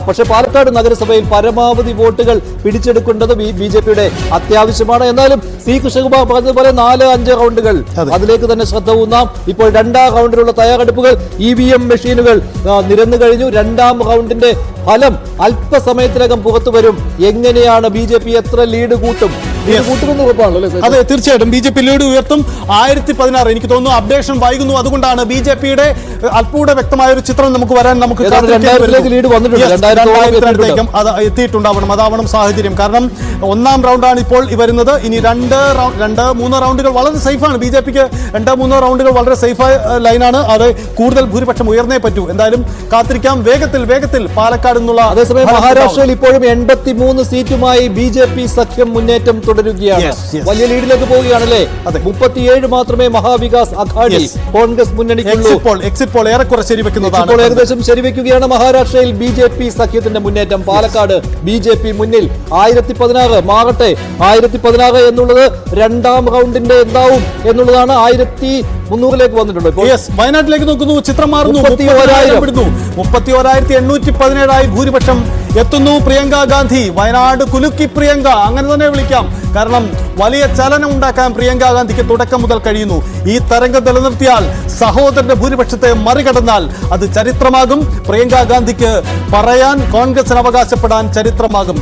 പക്ഷേ പാലക്കാട് നഗരസഭയിൽ പരമാവധി വോട്ടുകൾ പിടിച്ചെടുക്കേണ്ടത് ബി.ജെ.പിയുടെ അത്യാവശ്യമാണ്. എന്നാലും സി കൃഷ്ണകുമാർ പറഞ്ഞതുപോലെ 4-5 റൗണ്ടുകൾ അതിലേക്ക് തന്നെ ശ്രദ്ധ ഊന്നാം. ഇപ്പോൾ 2ാം റൗണ്ടിലുള്ള തയ്യാറെടുപ്പുകൾ EVM മെഷീനുകൾ നിരന്നു കഴിഞ്ഞു. 2ാം റൗണ്ടിന്റെ ഫലം അല്പസമയത്തിനകം പുറത്തു വരും. എങ്ങനെയാണ് ബി.ജെ.പി എത്ര ലീഡ് കൂട്ടും? അതെ, തീർച്ചയായിട്ടും ബി.ജെ.പി ലീഡ് ഉയർത്തും. 1016 എനിക്ക് തോന്നുന്നു അപ്ഡേഷൻ വൈകുന്നു. അതുകൊണ്ടാണ് ബി.ജെ.പിയുടെ അല്പൂടെ വ്യക്തമായ ഒരു ചിത്രം നമുക്ക് വരാൻ നമുക്ക് എത്തിയിട്ടുണ്ടാവണം. അതാവണം സാഹചര്യം. കാരണം 1ാം റൗണ്ടാണ് ഇപ്പോൾ വരുന്നത്. ഇനി 2-3 റൗണ്ടുകൾ വളരെ സേഫാണ്. ബി.ജെ.പിക്ക് 2-3 റൗണ്ടുകൾ വളരെ സേഫായ ലൈനാണ്. അത് കൂടുതൽ ഭൂരിപക്ഷം ഉയർന്നേ പറ്റൂ. എന്തായാലും കാത്തിരിക്കാം. വേഗത്തിൽ പാലക്കാട് എന്നുള്ള. അതേസമയം മഹാരാഷ്ട്രയിൽ ഇപ്പോഴും 83 സീറ്റുമായി ബി.ജെ.പി സഖ്യം മുന്നേറ്റം തുടരുകയാണ്. വലിയ ലീഡിലേക്ക് പോവുകയാണല്ലേ. 37 മാത്രമേ മഹാവികാസ് അഘാഡി കോൺഗ്രസ് മുന്നണിക്കുള്ളൂ. എക്സിറ്റ് പോൾ ഏറെക്കുറെ ശരിവെക്കുന്നതാണ്. ഏകദേശം ശരിവെക്കുകയാണ്. മഹാരാഷ്ട്രയിൽ ബി.ജെ.പി സഖ്യത്തിന്റെ മുന്നേറ്റം. പാലക്കാട് ബി.ജെ.പി മുന്നിൽ. 1016 മാറട്ടെ. 1016 എന്നുള്ളത് 2ാം റൗണ്ടിന്റെ എന്താവും എന്നുള്ളതാണ്. 1300ലേക്ക് വന്നിട്ടുണ്ട്. വയനാട്ടിലേക്ക് നോക്കുന്നു. ചിത്രം മാറുന്നു. 31,817 ഭൂരിപക്ഷം എത്തുന്നു. പ്രിയങ്ക ഗാന്ധി വയനാട് കുലുക്കി പ്രിയങ്ക, അങ്ങനെ തന്നെ വിളിക്കാം. കാരണം വലിയ ചലനം ഉണ്ടാക്കാൻ പ്രിയങ്ക ഗാന്ധിക്ക് തുടക്കം മുതൽ കഴിയുന്നു. ഈ തരംഗം നിലനിർത്തിയാൽ, സഹോദരന്റെ ഭൂരിപക്ഷത്തെ മറികടന്നാൽ അത് ചരിത്രമാകും. പ്രിയങ്ക ഗാന്ധിക്ക് പറയാൻ, കോൺഗ്രസിന് അവകാശപ്പെടാൻ ചരിത്രമാകും.